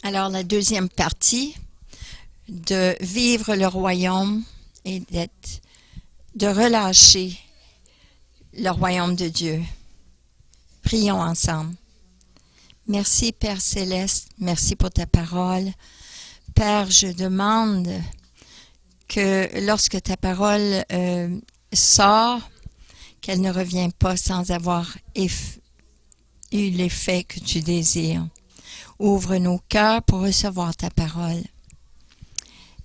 Alors, la deuxième partie de vivre le royaume et de relâcher le royaume de Dieu. Prions ensemble. Merci, Père Céleste. Merci pour ta parole. Père, je demande que lorsque ta parole sort, qu'elle ne revienne pas sans avoir eu l'effet que tu désires. Ouvre nos cœurs pour recevoir ta parole.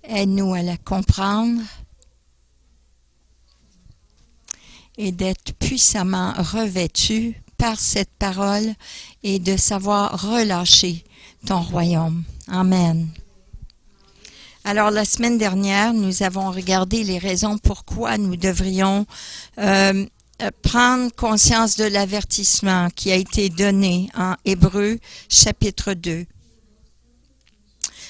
Aide-nous à la comprendre et d'être puissamment revêtus par cette parole et de savoir relâcher ton royaume. Amen. Alors, la semaine dernière, nous avons regardé les raisons pourquoi nous devrions prendre conscience de l'avertissement qui a été donné en Hébreux chapitre 2.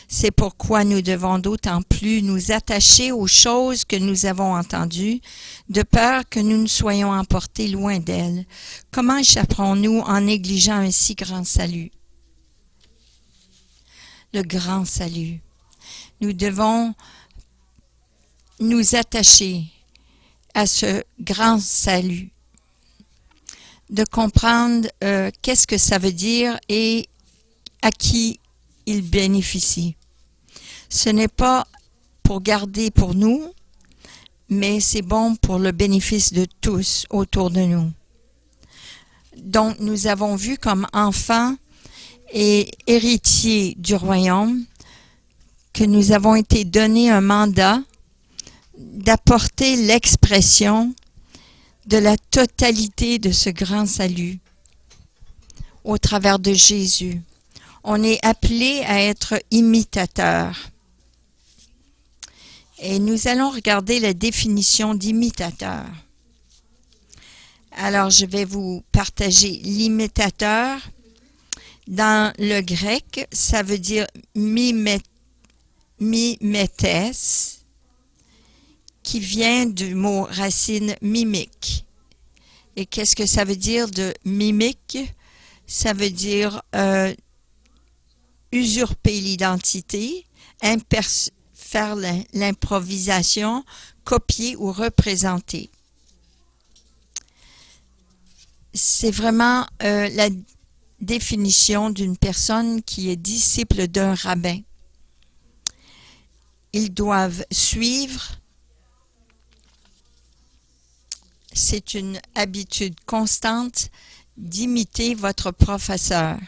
C'est pourquoi nous devons d'autant plus nous attacher aux choses que nous avons entendues, de peur que nous ne soyons emportés loin d'elles. Comment échapperons-nous en négligeant un si grand salut? Le grand salut. Nous devons nous attacher à ce grand salut, de comprendre qu'est-ce que ça veut dire et à qui il bénéficie. Ce n'est pas pour garder pour nous, mais c'est bon pour le bénéfice de tous autour de nous. Donc, nous avons vu comme enfants et héritiers du royaume que nous avons été donnés un mandat d'apporter l'expression de la totalité de ce grand salut au travers de Jésus. On est appelé à être imitateurs. Et nous allons regarder la définition d'imitateur. Alors, je vais vous partager l'imitateur. Dans le grec, ça veut dire mimetes, qui vient du mot racine mimique. Et qu'est-ce que ça veut dire de mimique? Ça veut dire usurper l'identité, faire l'improvisation, copier ou représenter. C'est vraiment la définition d'une personne qui est disciple d'un rabbin. Ils doivent suivre. C'est une habitude constante d'imiter votre professeur.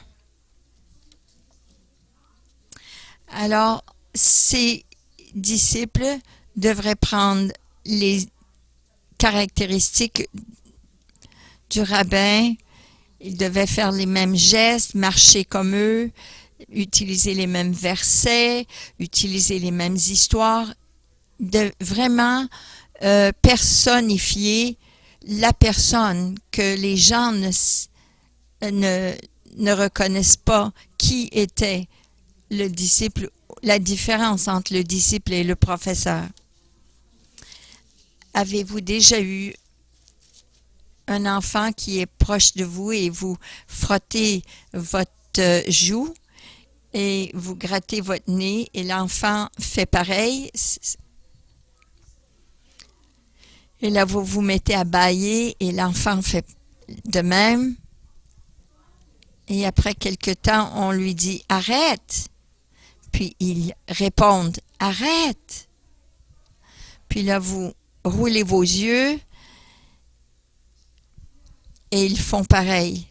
Alors, ces disciples devraient prendre les caractéristiques du rabbin. Ils devaient faire les mêmes gestes, marcher comme eux, utiliser les mêmes versets, utiliser les mêmes histoires, de vraiment personnifier la personne, que les gens ne reconnaissent pas qui était le disciple, la différence entre le disciple et le professeur. Avez-vous déjà eu un enfant qui est proche de vous et vous frottez votre joue et vous grattez votre nez et l'enfant fait pareil? Et là, vous vous mettez à bâiller et l'enfant fait de même. Et après quelque temps, on lui dit « Arrête !» Puis ils répondent « Arrête !» Puis là, vous roulez vos yeux et ils font pareil.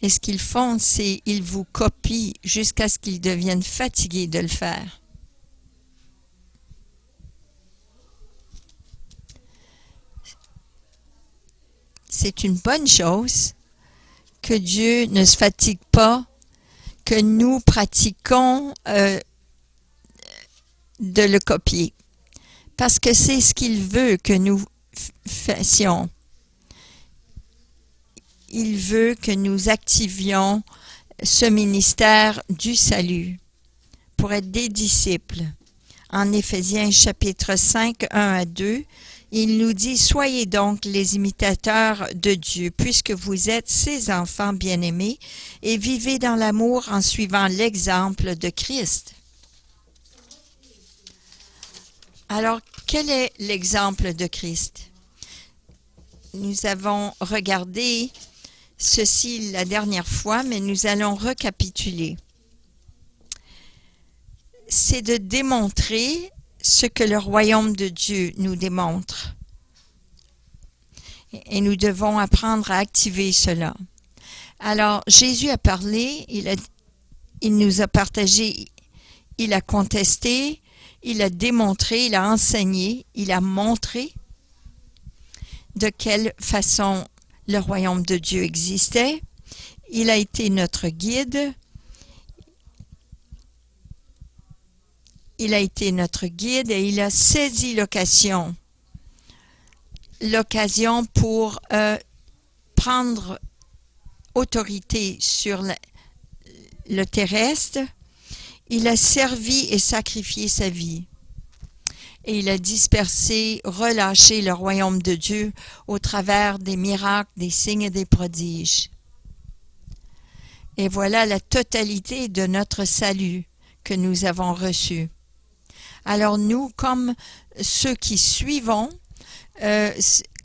Et ce qu'ils font, c'est qu'ils vous copient jusqu'à ce qu'ils deviennent fatigués de le faire. C'est une bonne chose que Dieu ne se fatigue pas, que nous pratiquons de le copier. Parce que c'est ce qu'il veut que nous fassions. Il veut que nous activions ce ministère du salut pour être des disciples. En Éphésiens chapitre 5, 1 à 2, Il nous dit, soyez donc les imitateurs de Dieu, puisque vous êtes ses enfants bien-aimés, et vivez dans l'amour en suivant l'exemple de Christ. Alors, quel est l'exemple de Christ? Nous avons regardé ceci la dernière fois, mais nous allons récapituler. C'est de démontrer ce que le royaume de Dieu nous démontre. Et nous devons apprendre à activer cela. Alors, Jésus a parlé, il nous a partagé, il a contesté, il a démontré, il a enseigné, il a montré de quelle façon le royaume de Dieu existait. Il a été notre guide. Il a été notre guide et il a saisi l'occasion pour prendre autorité sur le terrestre. Il a servi et sacrifié sa vie. Et il a dispersé, relâché le royaume de Dieu au travers des miracles, des signes et des prodiges. Et voilà la totalité de notre salut que nous avons reçu. Alors nous, comme ceux qui suivons,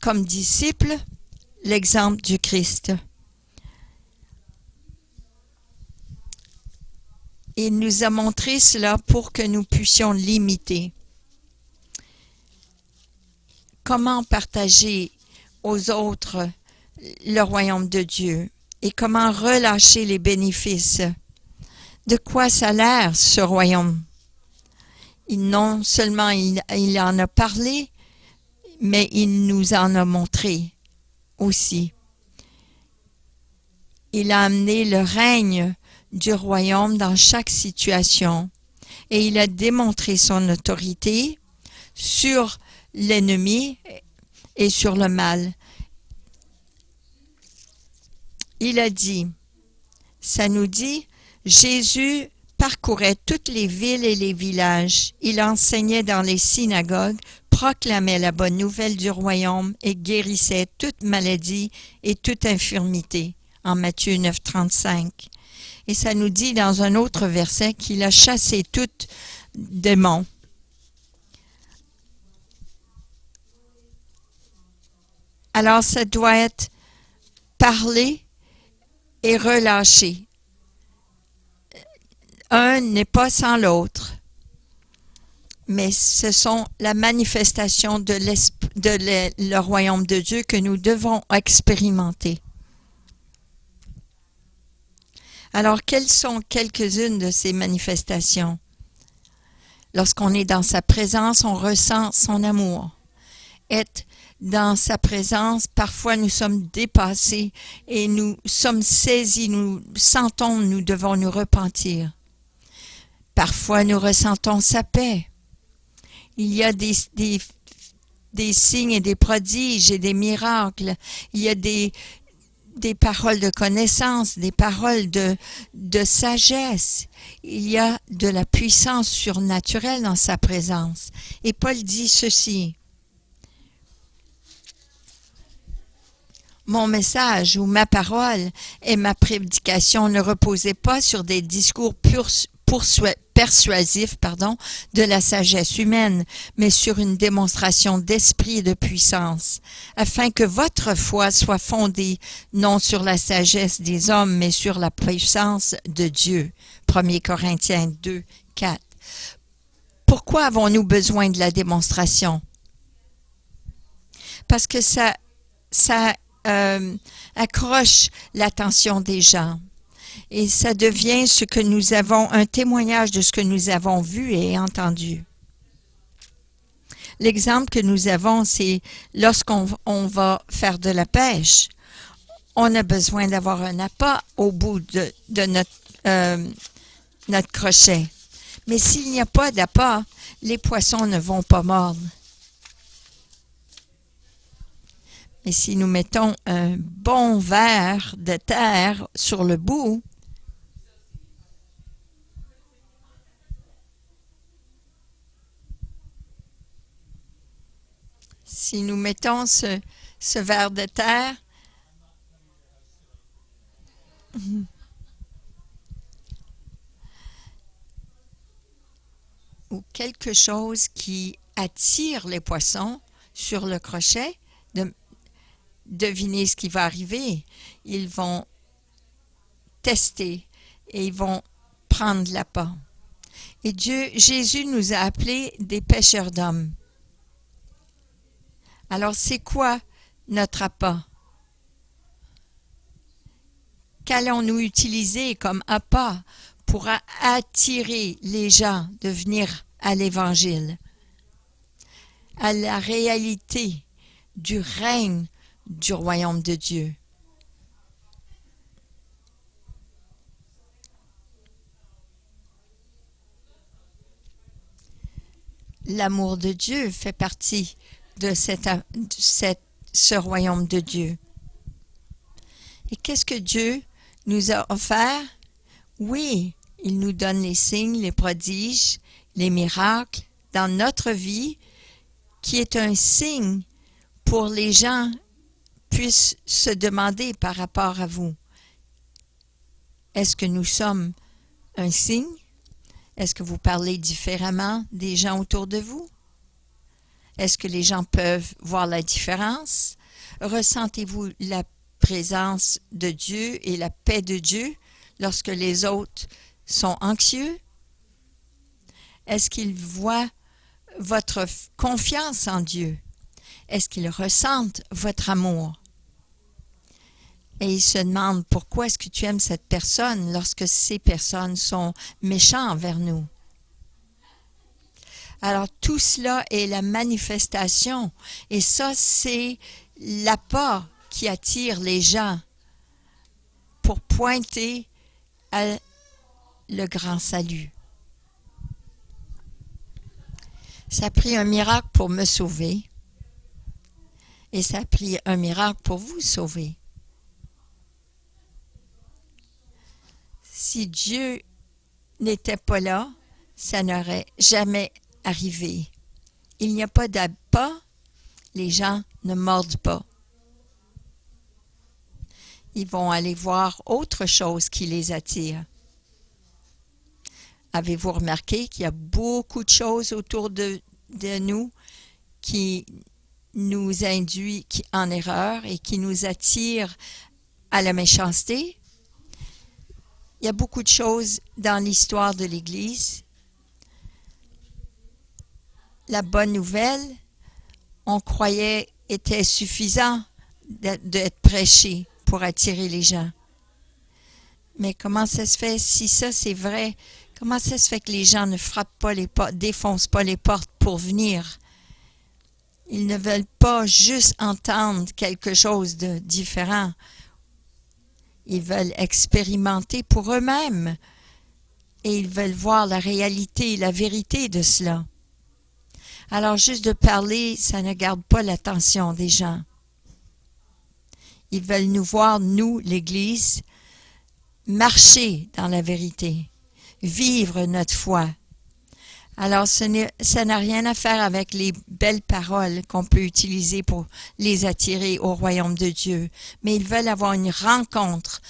comme disciples, l'exemple du Christ. Il nous a montré cela pour que nous puissions l'imiter. Comment partager aux autres le royaume de Dieu et comment relâcher les bénéfices. De quoi ça a l'air, ce royaume? Non seulement il en a parlé, mais il nous en a montré aussi. Il a amené le règne du royaume dans chaque situation et il a démontré son autorité sur l'ennemi et sur le mal. Il a dit, ça nous dit, Jésus parcourait toutes les villes et les villages. Il enseignait dans les synagogues, proclamait la bonne nouvelle du royaume et guérissait toute maladie et toute infirmité. En Matthieu 9, 35. Et ça nous dit dans un autre verset qu'il a chassé tout démon. Alors ça doit être parler et relâcher. Un n'est pas sans l'autre, mais ce sont la manifestation de le royaume de Dieu que nous devons expérimenter. Alors, quelles sont quelques-unes de ces manifestations? Lorsqu'on est dans sa présence, on ressent son amour. Être dans sa présence, parfois nous sommes dépassés et nous sommes saisis, nous sentons, nous devons nous repentir. Parfois, nous ressentons sa paix. Il y a des signes et des prodiges et des miracles. Il y a des paroles de connaissance, des paroles de sagesse. Il y a de la puissance surnaturelle dans sa présence. Et Paul dit ceci. Mon message ou ma parole et ma prédication ne reposaient pas sur des discours persuasifs de la sagesse humaine, mais sur une démonstration d'esprit et de puissance, afin que votre foi soit fondée non sur la sagesse des hommes, mais sur la puissance de Dieu. 1 Corinthiens 2, 4. Pourquoi avons-nous besoin de la démonstration? Parce que ça accroche l'attention des gens. Et ça devient ce que nous avons, un témoignage de ce que nous avons vu et entendu. L'exemple que nous avons, c'est lorsqu'on va faire de la pêche, on a besoin d'avoir un appât au bout de notre crochet. Mais s'il n'y a pas d'appât, les poissons ne vont pas mordre. Mais si nous mettons un bon verre de terre sur le bout, Si nous mettons ce ver de terre, ou quelque chose qui attire les poissons sur le crochet, devinez ce qui va arriver. Ils vont tester et ils vont prendre l'appât. Et Jésus nous a appelés des pêcheurs d'hommes. Alors, c'est quoi notre appât? Qu'allons-nous utiliser comme appât pour attirer les gens de venir à l'Évangile, à la réalité du règne du royaume de Dieu? L'amour de Dieu fait partie de ce royaume de Dieu. Et qu'est-ce que Dieu nous a offert? Oui, il nous donne les signes, les prodiges, les miracles dans notre vie, qui est un signe pour les gens puissent se demander par rapport à vous. Est-ce que nous sommes un signe? Est-ce que vous parlez différemment des gens autour de vous? Est-ce que les gens peuvent voir la différence? Ressentez-vous la présence de Dieu et la paix de Dieu lorsque les autres sont anxieux? Est-ce qu'ils voient votre confiance en Dieu? Est-ce qu'ils ressentent votre amour? Et ils se demandent pourquoi est-ce que tu aimes cette personne lorsque ces personnes sont méchantes envers nous. Alors tout cela est la manifestation et ça c'est l'appât qui attire les gens pour pointer à le grand salut. Ça a pris un miracle pour me sauver et ça a pris un miracle pour vous sauver. Si Dieu n'était pas là, ça n'aurait jamais arrivé. Il n'y a pas d'appât, les gens ne mordent pas. Ils vont aller voir autre chose qui les attire. Avez-vous remarqué qu'il y a beaucoup de choses autour de nous qui nous induisent en erreur et qui nous attirent à la méchanceté? Il y a beaucoup de choses dans l'histoire de l'Église. La bonne nouvelle, on croyait, était suffisant d'être prêché pour attirer les gens. Mais comment ça se fait, si ça c'est vrai, comment ça se fait que les gens ne frappent pas les portes, défoncent pas les portes pour venir? Ils ne veulent pas juste entendre quelque chose de différent. Ils veulent expérimenter pour eux-mêmes et ils veulent voir la réalité, la vérité de cela. Alors, juste de parler, ça ne garde pas l'attention des gens. Ils veulent nous voir, nous, l'Église, marcher dans la vérité, vivre notre foi. Alors, ça n'a rien à faire avec les belles paroles qu'on peut utiliser pour les attirer au royaume de Dieu. Mais ils veulent avoir une rencontre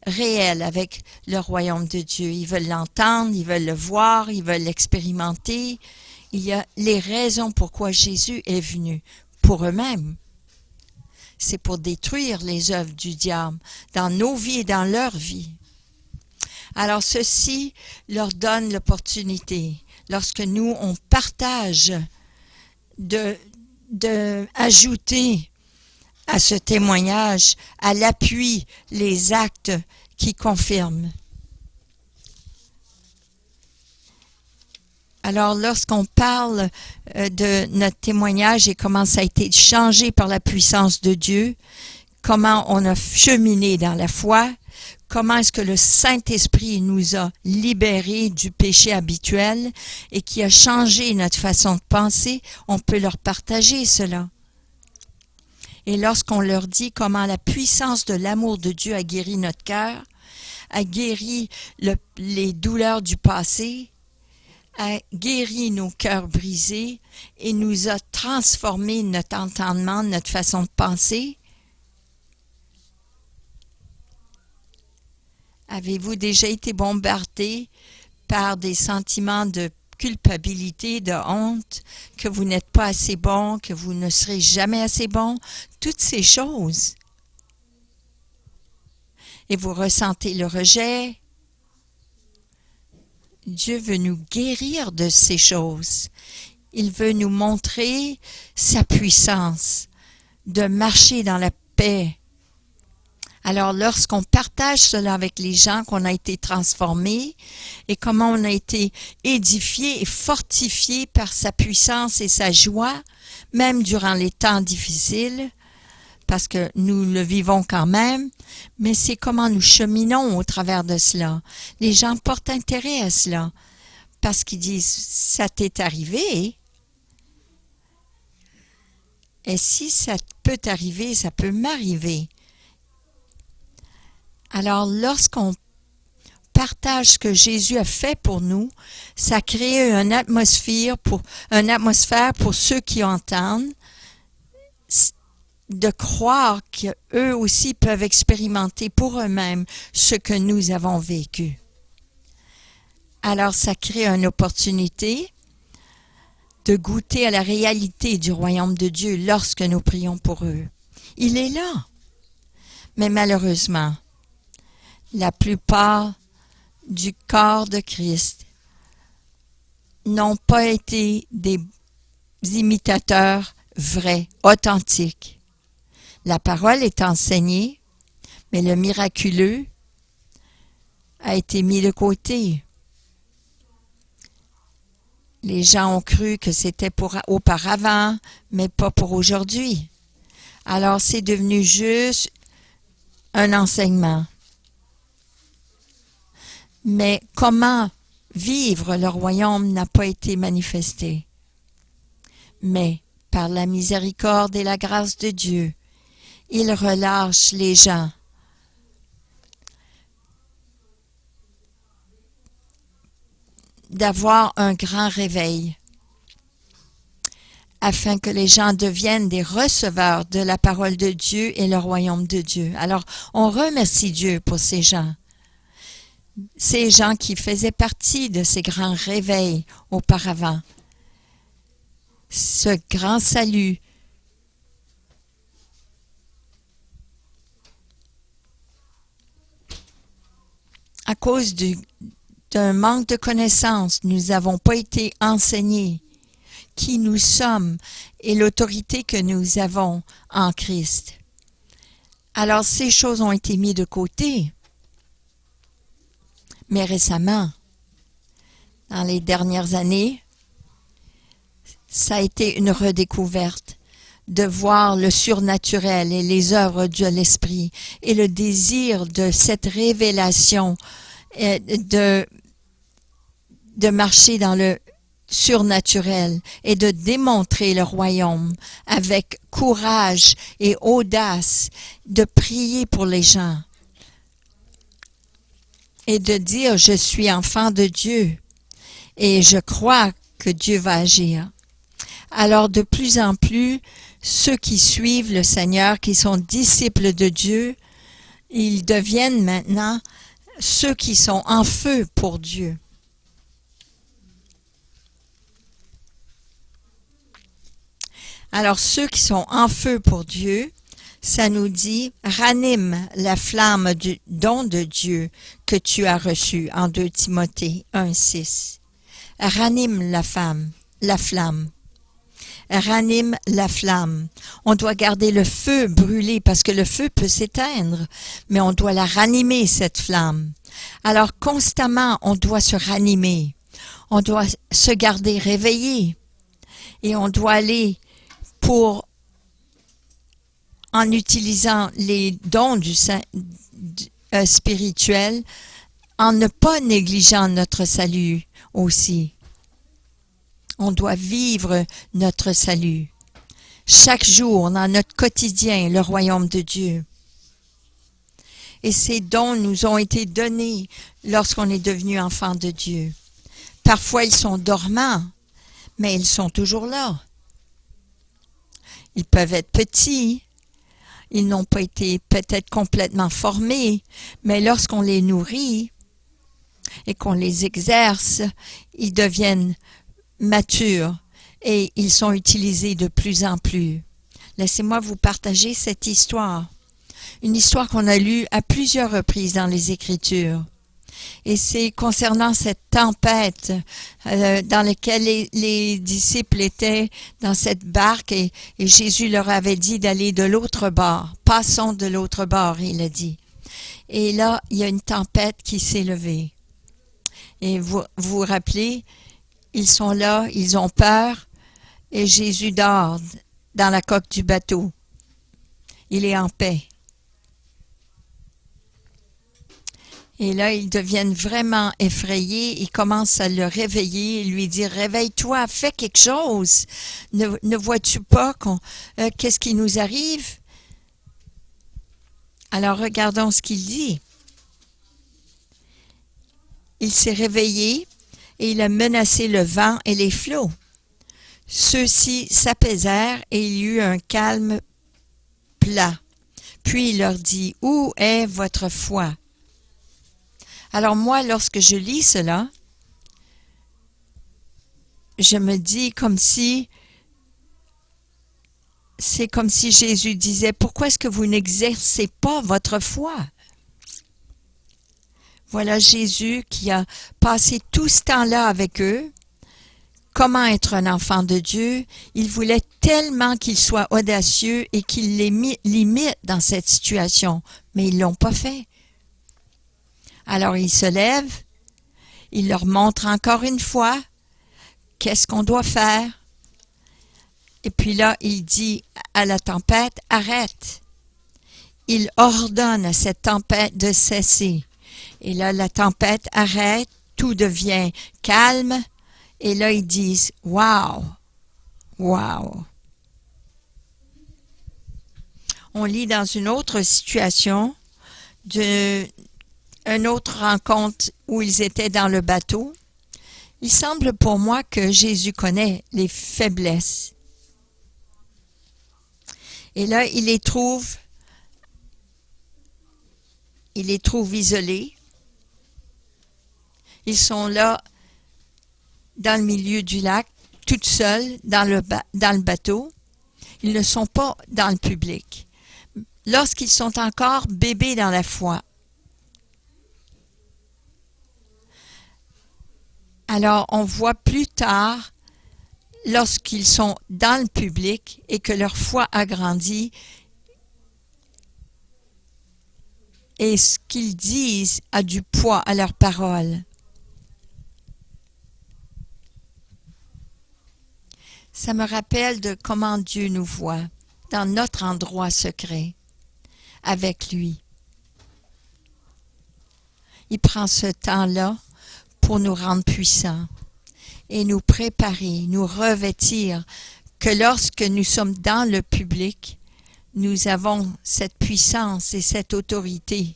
réelle avec le royaume de Dieu. Ils veulent l'entendre, ils veulent le voir, ils veulent l'expérimenter. Il y a les raisons pourquoi Jésus est venu pour eux-mêmes. C'est pour détruire les œuvres du diable dans nos vies et dans leur vie. Alors, ceci leur donne l'opportunité. Lorsque nous, on partage ajouter à ce témoignage, à l'appui, les actes qui confirment. Alors, lorsqu'on parle de notre témoignage et comment ça a été changé par la puissance de Dieu, comment on a cheminé dans la foi, comment est-ce que le Saint-Esprit nous a libérés du péché habituel et qui a changé notre façon de penser, on peut leur partager cela. Et lorsqu'on leur dit comment la puissance de l'amour de Dieu a guéri notre cœur, a guéri les douleurs du passé, a guéri nos cœurs brisés et nous a transformé notre entendement, notre façon de penser? Avez-vous déjà été bombardé par des sentiments de culpabilité, de honte, que vous n'êtes pas assez bon, que vous ne serez jamais assez bon? Toutes ces choses. Et vous ressentez le rejet. Dieu veut nous guérir de ces choses. Il veut nous montrer sa puissance, de marcher dans la paix. Alors, lorsqu'on partage cela avec les gens, qu'on a été transformés et comment on a été édifiés et fortifiés par sa puissance et sa joie, même durant les temps difficiles, parce que nous le vivons quand même, mais c'est comment nous cheminons au travers de cela. Les gens portent intérêt à cela, parce qu'ils disent « ça t'est arrivé ». Et si ça peut t'arriver, ça peut m'arriver. Alors, lorsqu'on partage ce que Jésus a fait pour nous, ça crée une atmosphère pour ceux qui entendent, de croire qu'eux aussi peuvent expérimenter pour eux-mêmes ce que nous avons vécu. Alors, ça crée une opportunité de goûter à la réalité du royaume de Dieu lorsque nous prions pour eux. Il est là. Mais malheureusement, la plupart du corps de Christ n'ont pas été des imitateurs vrais, authentiques. La parole est enseignée, mais le miraculeux a été mis de côté. Les gens ont cru que c'était pour auparavant, mais pas pour aujourd'hui. Alors, c'est devenu juste un enseignement. Mais comment vivre le royaume n'a pas été manifesté. Mais par la miséricorde et la grâce de Dieu, il relâche les gens. D'avoir un grand réveil, afin que les gens deviennent des receveurs de la parole de Dieu et le royaume de Dieu. Alors, on remercie Dieu pour ces gens qui faisaient partie de ces grands réveils auparavant. Ce grand salut à cause d'un manque de connaissances, nous n'avons pas été enseignés qui nous sommes et l'autorité que nous avons en Christ. Alors, ces choses ont été mises de côté. Mais récemment, dans les dernières années, ça a été une redécouverte de voir le surnaturel et les œuvres de l'Esprit et le désir de cette révélation de marcher dans le surnaturel et de démontrer le royaume avec courage et audace, de prier pour les gens et de dire « Je suis enfant de Dieu et je crois que Dieu va agir ». Alors de plus en plus, ceux qui suivent le Seigneur, qui sont disciples de Dieu, ils deviennent maintenant ceux qui sont en feu pour Dieu. Alors ceux qui sont en feu pour Dieu, ça nous dit « Ranime la flamme du don de Dieu que tu as reçu » en 2 Timothée 1,6. Ranime la flamme. Ranime la flamme. On doit garder le feu brûlé parce que le feu peut s'éteindre, mais on doit la ranimer, cette flamme. Alors constamment, on doit se ranimer. On doit se garder réveillé. Et on doit aller en utilisant les dons spirituels, en ne pas négligeant notre salut aussi. On doit vivre notre salut. Chaque jour, dans notre quotidien, le royaume de Dieu. Et ces dons nous ont été donnés lorsqu'on est devenu enfant de Dieu. Parfois, ils sont dormants, mais ils sont toujours là. Ils peuvent être petits, ils n'ont pas été peut-être complètement formés, mais lorsqu'on les nourrit et qu'on les exerce, ils deviennent matures et ils sont utilisés de plus en plus. Laissez-moi vous partager cette histoire. Une histoire qu'on a lue à plusieurs reprises dans les Écritures. Et c'est concernant cette tempête dans laquelle les disciples étaient dans cette barque et Jésus leur avait dit d'aller de l'autre bord. Passons de l'autre bord, il a dit. Et là, il y a une tempête qui s'est levée. Et vous vous rappelez, ils sont là, ils ont peur et Jésus dort dans la coque du bateau. Il est en paix. Et là, ils deviennent vraiment effrayés. Ils commencent à le réveiller et lui dire « Réveille-toi, fais quelque chose. Ne vois-tu pas qu'est-ce qui nous arrive? » Alors, regardons ce qu'il dit. Il s'est réveillé et il a menacé le vent et les flots. Ceux-ci s'apaisèrent et il y eut un calme plat. Puis il leur dit « Où est votre foi? » Alors moi, lorsque je lis cela, je me dis c'est comme si Jésus disait, pourquoi est-ce que vous n'exercez pas votre foi? Voilà Jésus qui a passé tout ce temps-là avec eux. Comment être un enfant de Dieu? Il voulait tellement qu'ils soient audacieux et qu'ils les limitent dans cette situation, mais ils ne l'ont pas fait. Alors il se lève, il leur montre encore une fois qu'est-ce qu'on doit faire. Et puis là, il dit à la tempête, arrête. Il ordonne à cette tempête de cesser. Et là, la tempête arrête, tout devient calme. Et là, ils disent, wow, wow. On lit dans une autre situation une autre rencontre où ils étaient dans le bateau. Il semble pour moi que Jésus connaît les faiblesses. Et là, il les trouve isolés. Ils sont là dans le milieu du lac, tout seuls dans le bateau. Ils ne sont pas dans le public. Lorsqu'ils sont encore bébés dans la foi. Alors, on voit plus tard, lorsqu'ils sont dans le public et que leur foi a grandi, et ce qu'ils disent a du poids à leurs paroles. Ça me rappelle de comment Dieu nous voit dans notre endroit secret, avec lui. Il prend ce temps-là pour nous rendre puissants et nous préparer, nous revêtir, que lorsque nous sommes dans le public, nous avons cette puissance et cette autorité.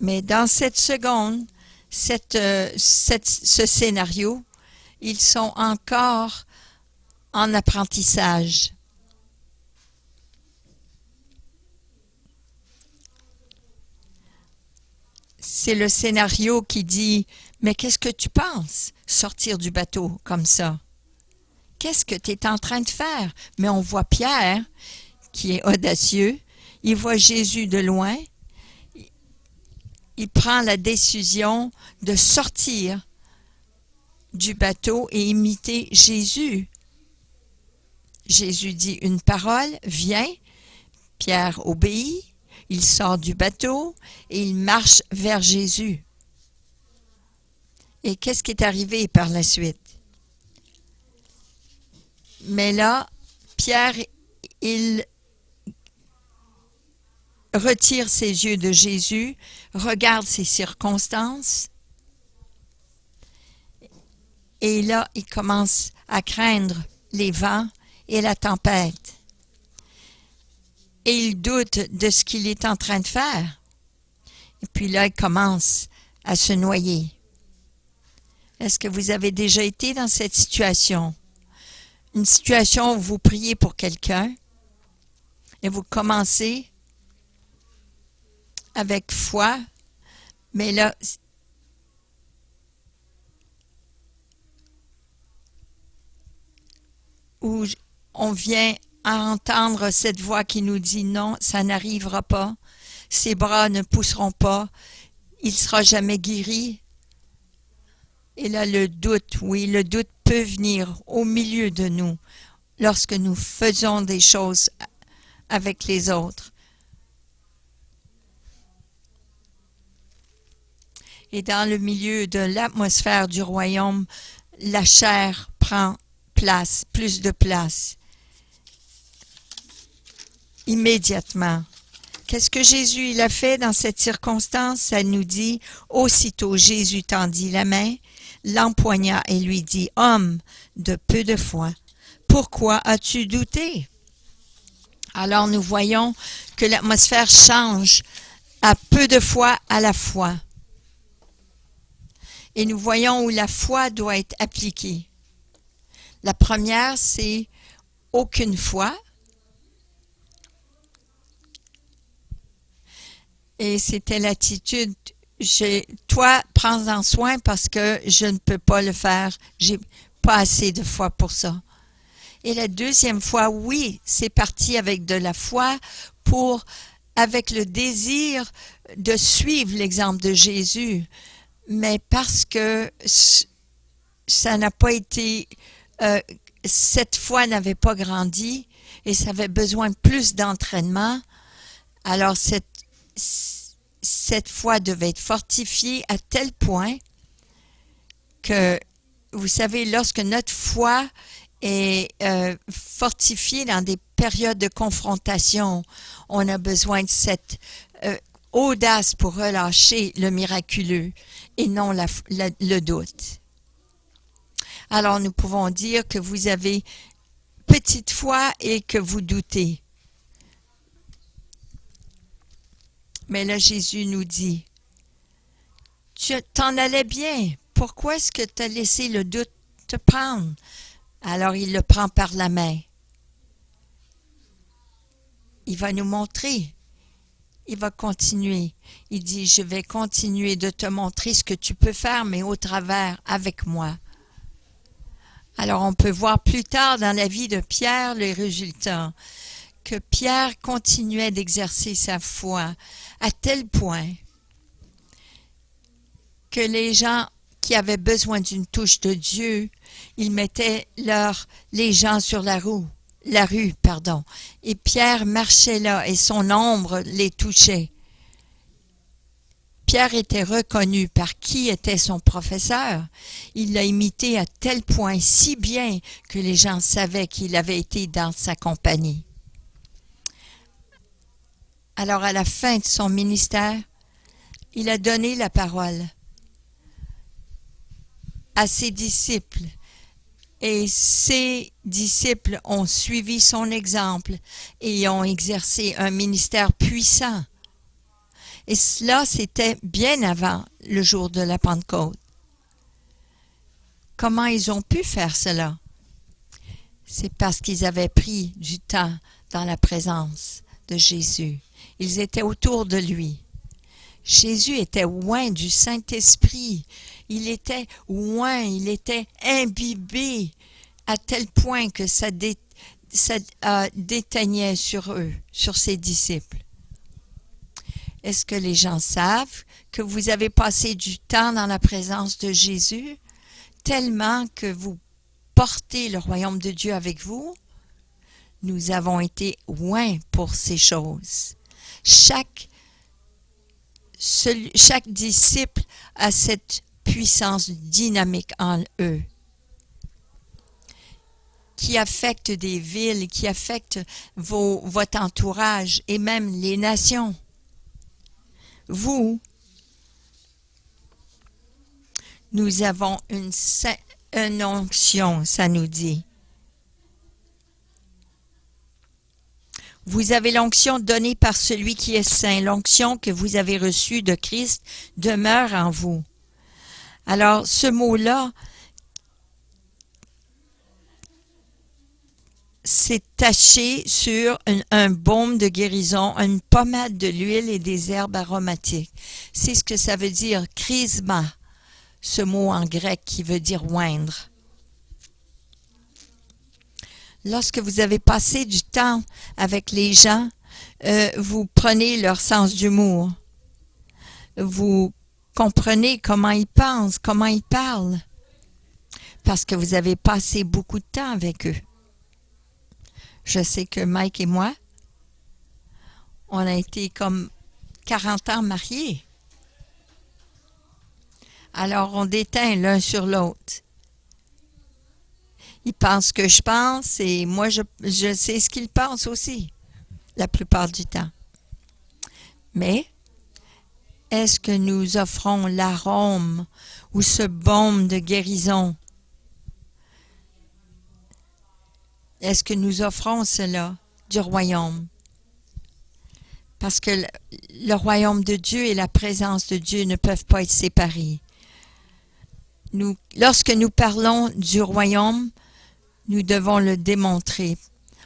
Mais dans cette seconde, ce scénario, ils sont encore en apprentissage. C'est le scénario qui dit « Mais qu'est-ce que tu penses, sortir du bateau comme ça? Qu'est-ce que tu es en train de faire? » Mais on voit Pierre, qui est audacieux, il voit Jésus de loin, il prend la décision de sortir du bateau et imiter Jésus. Jésus dit une parole, viens, Pierre obéit. Il sort du bateau et il marche vers Jésus. Et qu'est-ce qui est arrivé par la suite? Mais là, Pierre, il retire ses yeux de Jésus, regarde ses circonstances, et là, il commence à craindre les vents et la tempête. Et il doute de ce qu'il est en train de faire. Et puis là, il commence à se noyer. Est-ce que vous avez déjà été dans cette situation? Une situation où vous priez pour quelqu'un et vous commencez avec foi, mais là, où on vient à entendre cette voix qui nous dit non, ça n'arrivera pas, ses bras ne pousseront pas, il ne sera jamais guéri. Et là, le doute, oui, le doute peut venir au milieu de nous lorsque nous faisons des choses avec les autres. Et dans le milieu de l'atmosphère du royaume, la chair prend place, plus de place. Immédiatement. Qu'est-ce que Jésus il a fait dans cette circonstance? Ça nous dit, aussitôt Jésus tendit la main, l'empoigna et lui dit, « Homme de peu de foi, pourquoi as-tu douté? » Alors nous voyons que l'atmosphère change à peu de foi à la foi. Et nous voyons où la foi doit être appliquée. La première, c'est aucune foi. Et c'était l'attitude, toi, prends-en soin parce que je ne peux pas le faire. J'ai pas assez de foi pour ça. Et la deuxième fois, oui, c'est parti avec de la foi avec le désir de suivre l'exemple de Jésus. Mais parce que ça n'a pas été, cette foi n'avait pas grandi et ça avait besoin de plus d'entraînement, alors cette foi devait être fortifiée à tel point que, vous savez, lorsque notre foi est fortifiée dans des périodes de confrontation, on a besoin de cette audace pour relâcher le miraculeux et non le doute. Alors nous pouvons dire que vous avez petite foi et que vous doutez. Mais là, Jésus nous dit, tu t'en allais bien. Pourquoi est-ce que tu as laissé le doute te prendre? Alors, il le prend par la main. Il va nous montrer. Il va continuer. Il dit, je vais continuer de te montrer ce que tu peux faire, mais au travers, avec moi. Alors, on peut voir plus tard dans la vie de Pierre les résultats. Que Pierre continuait d'exercer sa foi à tel point que les gens qui avaient besoin d'une touche de Dieu, ils mettaient les gens sur la rue, et Pierre marchait là et son ombre les touchait. Pierre était reconnu par qui était son professeur. Il l'a imité à tel point si bien que les gens savaient qu'il avait été dans sa compagnie. Alors, à la fin de son ministère, il a donné la parole à ses disciples. Et ses disciples ont suivi son exemple et ont exercé un ministère puissant. Et cela, c'était bien avant le jour de la Pentecôte. Comment ils ont pu faire cela? C'est parce qu'ils avaient pris du temps dans la présence de Jésus. Ils étaient autour de lui. Jésus était oint du Saint-Esprit. Il était oint, il était imbibé à tel point que ça déteignait sur eux, sur ses disciples. Est-ce que les gens savent que vous avez passé du temps dans la présence de Jésus, tellement que vous portez le royaume de Dieu avec vous? Nous avons été oints pour ces choses. Chaque disciple a cette puissance dynamique en eux qui affecte des villes, qui affecte votre entourage et même les nations. Nous avons une onction, ça nous dit. Vous avez l'onction donnée par celui qui est saint. L'onction que vous avez reçue de Christ demeure en vous. Alors, ce mot-là, c'est taché sur un baume de guérison, une pommade de l'huile et des herbes aromatiques. C'est ce que ça veut dire, chrisma, ce mot en grec qui veut dire oindre. Lorsque vous avez passé du temps avec les gens, vous prenez leur sens d'humour. Vous comprenez comment ils pensent, comment ils parlent, parce que vous avez passé beaucoup de temps avec eux. Je sais que Mike et moi, on a été comme 40 ans mariés. Alors, on déteint l'un sur l'autre. Il pense ce que je pense et moi, je sais ce qu'il pense aussi, la plupart du temps. Mais, est-ce que nous offrons l'arôme ou ce baume de guérison? Est-ce que nous offrons cela du royaume? Parce que le royaume de Dieu et la présence de Dieu ne peuvent pas être séparés. Lorsque nous parlons du royaume, nous devons le démontrer.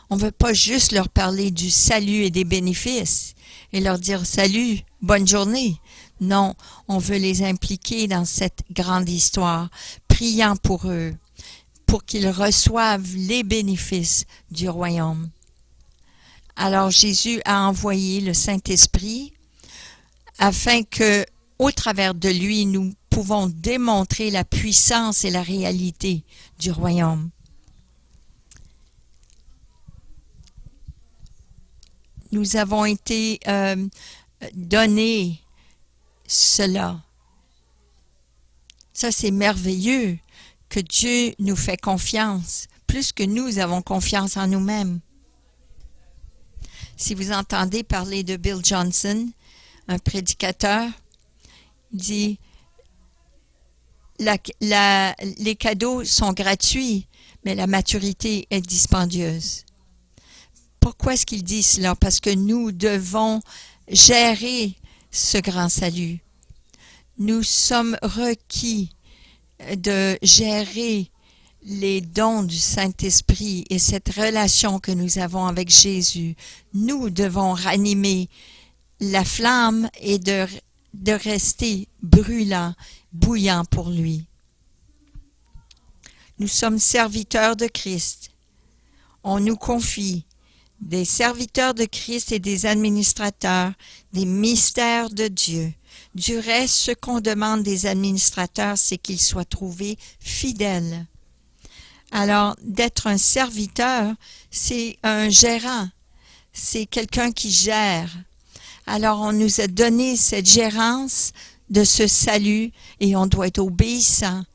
On ne veut pas juste leur parler du salut et des bénéfices et leur dire « Salut, bonne journée ». Non, on veut les impliquer dans cette grande histoire, priant pour eux, pour qu'ils reçoivent les bénéfices du royaume. Alors Jésus a envoyé le Saint-Esprit afin que, au travers de lui, nous pouvons démontrer la puissance et la réalité du royaume. Nous avons été donnés cela. Ça, c'est merveilleux que Dieu nous fait confiance, plus que nous avons confiance en nous-mêmes. Si vous entendez parler de Bill Johnson, un prédicateur, il dit les cadeaux sont gratuits, mais la maturité est dispendieuse. Pourquoi est-ce qu'il dit cela? Parce que nous devons gérer ce grand salut. Nous sommes requis de gérer les dons du Saint-Esprit et cette relation que nous avons avec Jésus. Nous devons ranimer la flamme et de rester brûlant, bouillant pour lui. Nous sommes serviteurs de Christ. On nous confie des serviteurs de Christ et des administrateurs, des mystères de Dieu. Du reste, ce qu'on demande des administrateurs, c'est qu'ils soient trouvés fidèles. Alors, d'être un serviteur, c'est un gérant, c'est quelqu'un qui gère. Alors, on nous a donné cette gérance de ce salut et on doit être obéissant.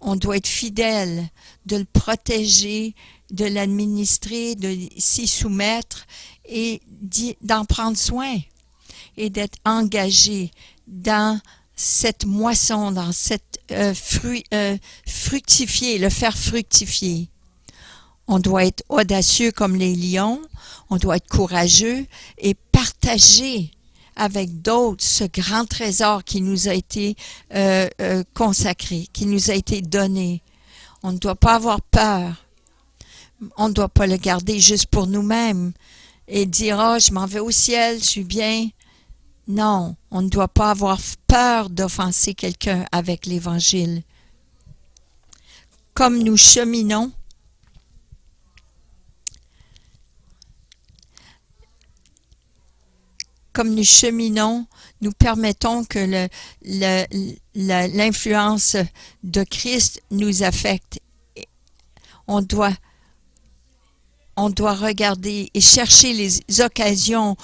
On doit être fidèle, de le protéger, de l'administrer, de s'y soumettre et d'en prendre soin et d'être engagé dans cette moisson, dans cette fructifier, le faire fructifier. On doit être audacieux comme les lions, on doit être courageux et partager avec d'autres ce grand trésor qui nous a été consacré, qui nous a été donné. On ne doit pas avoir peur. On ne doit pas le garder juste pour nous-mêmes et dire « Ah, je m'en vais au ciel, je suis bien ». Non, on ne doit pas avoir peur d'offenser quelqu'un avec l'Évangile. Comme nous cheminons, nous permettons que l'influence de Christ nous affecte. On doit regarder et chercher les occasions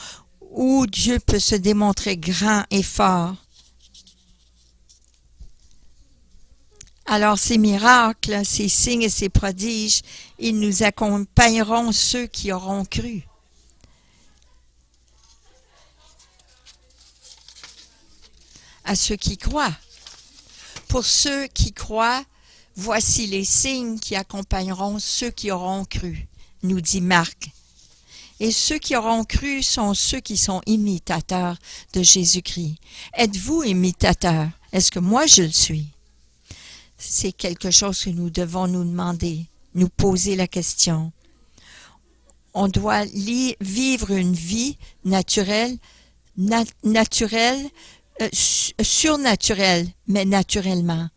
où Dieu peut se démontrer grand et fort. Alors ces miracles, ces signes et ces prodiges, ils nous accompagneront ceux qui auront cru. À ceux qui croient. Pour ceux qui croient, voici les signes qui accompagneront ceux qui auront cru, nous dit Marc. Et ceux qui auront cru sont ceux qui sont imitateurs de Jésus-Christ. Êtes-vous imitateur? Est-ce que moi je le suis? C'est quelque chose que nous devons nous demander, nous poser la question. On doit vivre une vie naturelle, surnaturelle, mais naturellement.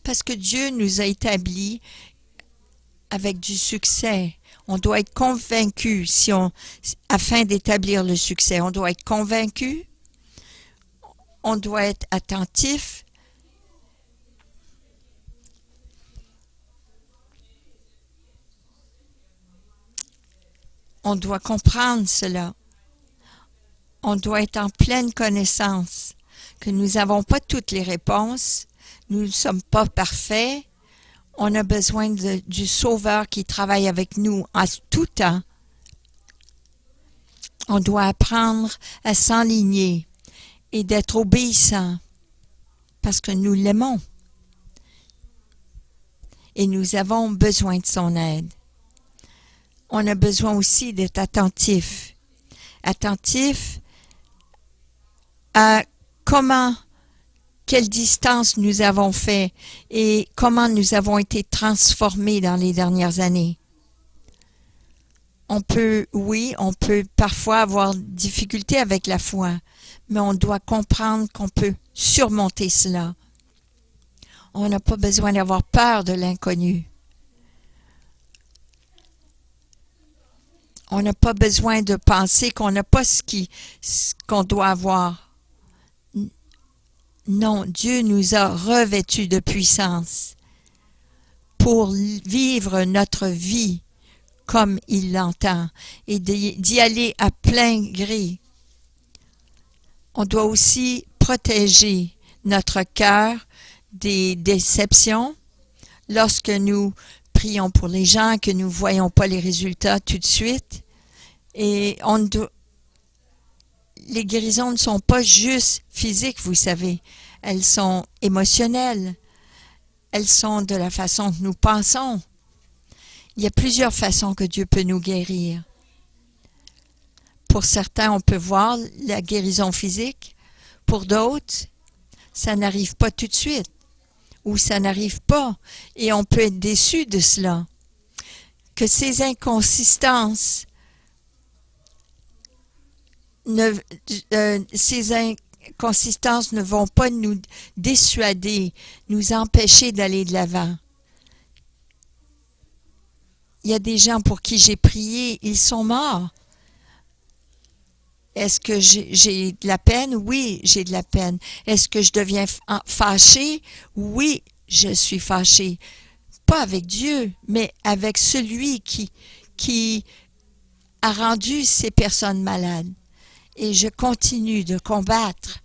Parce que Dieu nous a établis avec du succès. On doit être convaincu afin d'établir le succès. On doit être convaincu, on doit être attentif. On doit comprendre cela. On doit être en pleine connaissance que nous n'avons pas toutes les réponses, nous ne sommes pas parfaits, on a besoin du Sauveur qui travaille avec nous en tout temps. On doit apprendre à s'enligner et d'être obéissant parce que nous l'aimons et nous avons besoin de son aide. On a besoin aussi d'être attentif à quelle distance nous avons fait et comment nous avons été transformés dans les dernières années. On peut parfois avoir difficulté avec la foi, mais on doit comprendre qu'on peut surmonter cela. On n'a pas besoin d'avoir peur de l'inconnu. On n'a pas besoin de penser qu'on n'a pas ce qu'on doit avoir. Non, Dieu nous a revêtus de puissance pour vivre notre vie comme il l'entend et d'y aller à plein gré. On doit aussi protéger notre cœur des déceptions lorsque nous prions pour les gens, que nous ne voyons pas les résultats tout de suite. Et les guérisons ne sont pas juste physiques, vous savez. Elles sont émotionnelles. Elles sont de la façon que nous pensons. Il y a plusieurs façons que Dieu peut nous guérir. Pour certains, on peut voir la guérison physique. Pour d'autres, ça n'arrive pas tout de suite. Ou ça n'arrive pas. Et on peut être déçu de cela. Que ces inconsistances ne vont pas nous dissuader, nous empêcher d'aller de l'avant. Il y a des gens pour qui j'ai prié, ils sont morts. Est-ce que j'ai de la peine? Oui, j'ai de la peine. Est-ce que je deviens fâché? Oui, je suis fâché. Pas avec Dieu, mais avec celui qui a rendu ces personnes malades. Et je continue de combattre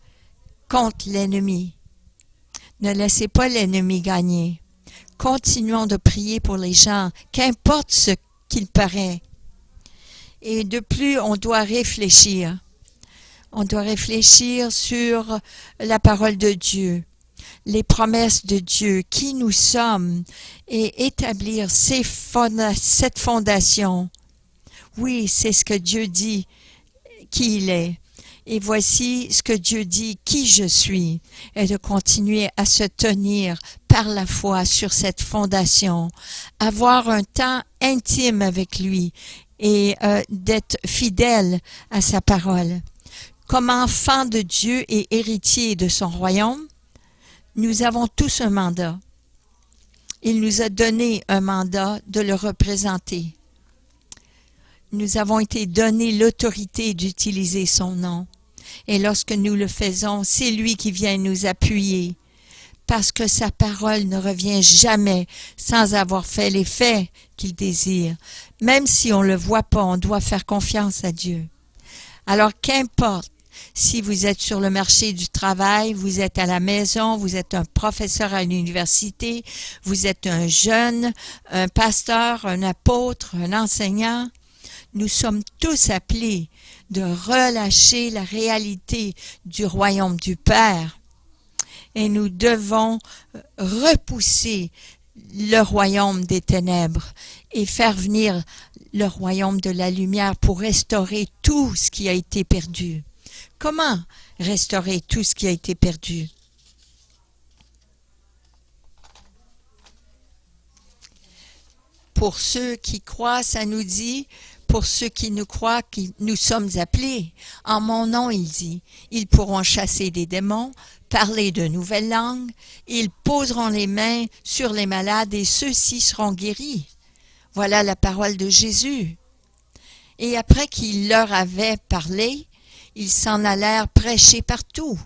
contre l'ennemi. Ne laissez pas l'ennemi gagner. Continuons de prier pour les gens, qu'importe ce qu'il paraît. Et de plus, on doit réfléchir. On doit réfléchir sur la parole de Dieu, les promesses de Dieu, qui nous sommes, et établir cette fondation. Oui, c'est ce que Dieu dit, qui il est. Et voici ce que Dieu dit, qui je suis, et de continuer à se tenir par la foi sur cette fondation, avoir un temps intime avec lui et d'être fidèle à sa parole. Comme enfants de Dieu et héritiers de son royaume, nous avons tous un mandat. Il nous a donné un mandat de le représenter. Nous avons été donné l'autorité d'utiliser son nom. Et lorsque nous le faisons, c'est lui qui vient nous appuyer. Parce que sa parole ne revient jamais sans avoir fait l'effet qu'il désire. Même si on ne le voit pas, on doit faire confiance à Dieu. Alors qu'importe si vous êtes sur le marché du travail, vous êtes à la maison, vous êtes un professeur à l'université, vous êtes un jeune, un pasteur, un apôtre, un enseignant, nous sommes tous appelés de relâcher la réalité du royaume du Père. Et nous devons repousser le royaume des ténèbres et faire venir le royaume de la lumière pour restaurer tout ce qui a été perdu. Comment restaurer tout ce qui a été perdu? Pour ceux qui croient, ça nous dit, pour ceux qui nous croient, nous sommes appelés. En mon nom, il dit, ils pourront chasser des démons, parler de nouvelles langues, ils poseront les mains sur les malades et ceux-ci seront guéris. Voilà la parole de Jésus. Et après qu'il leur avait parlé, ils s'en allèrent prêcher partout.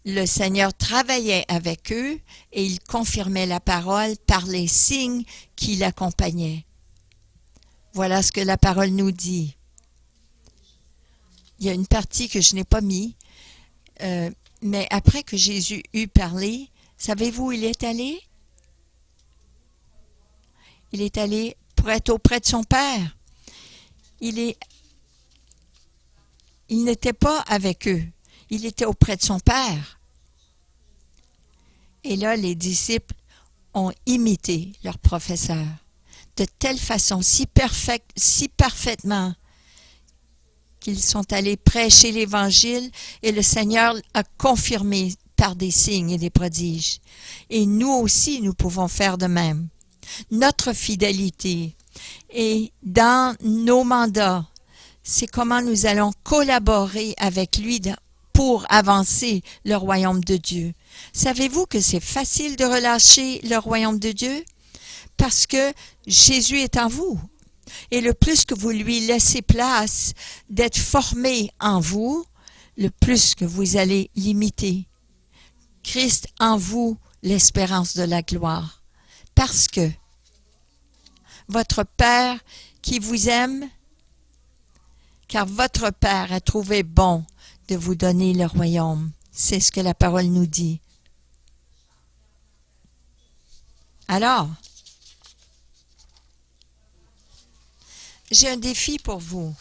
Le Seigneur travaillait avec eux et il confirmait la parole par les signes qui l'accompagnaient. Voilà ce que la parole nous dit. Il y a une partie que je n'ai pas mis, mais après que Jésus eut parlé, savez-vous où il est allé? Il est allé pour être auprès de son Père. Il n'était pas avec eux. Il était auprès de son Père. Et là, les disciples ont imité leur professeur de telle façon, si parfaitement, qu'ils sont allés prêcher l'Évangile et le Seigneur a confirmé par des signes et des prodiges. Et nous aussi, nous pouvons faire de même. Notre fidélité et dans nos mandats, c'est comment nous allons collaborer avec lui pour avancer le royaume de Dieu. Savez-vous que c'est facile de relâcher le royaume de Dieu? Parce que Jésus est en vous. Et le plus que vous lui laissez place d'être formé en vous, le plus que vous allez l'imiter. Christ en vous, l'espérance de la gloire. Parce que votre Père qui vous aime, car votre Père a trouvé bon de vous donner le royaume. C'est ce que la parole nous dit. Alors, j'ai un défi pour vous.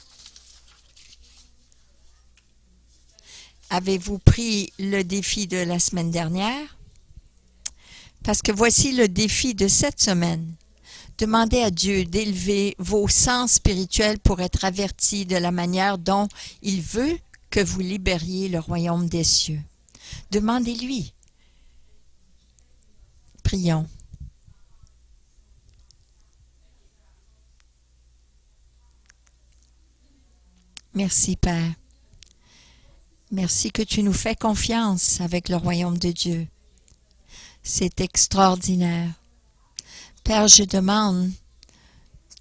Avez-vous pris le défi de la semaine dernière? Parce que voici le défi de cette semaine. Demandez à Dieu d'élever vos sens spirituels pour être avertis de la manière dont il veut que vous libériez le royaume des cieux. Demandez-lui. Prions. Merci, Père. Merci que tu nous fais confiance avec le royaume de Dieu. C'est extraordinaire. Père, je demande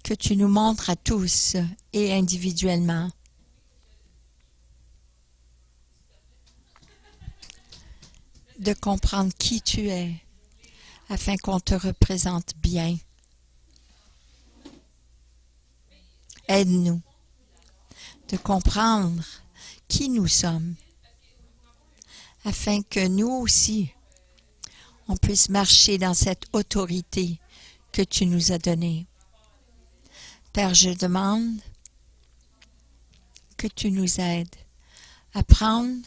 que tu nous montres à tous et individuellement de comprendre qui tu es afin qu'on te représente bien. Aide-nous de comprendre qui nous sommes afin que nous aussi, on puisse marcher dans cette autorité que tu nous as donnée. Père, je demande que tu nous aides à prendre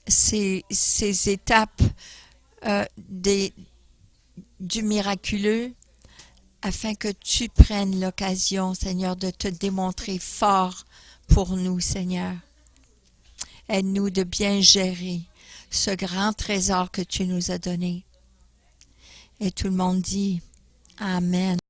ces étapes du miraculeux afin que tu prennes l'occasion, Seigneur, de te démontrer fort pour nous, Seigneur. Aide-nous de bien gérer ce grand trésor que tu nous as donné. Et tout le monde dit Amen.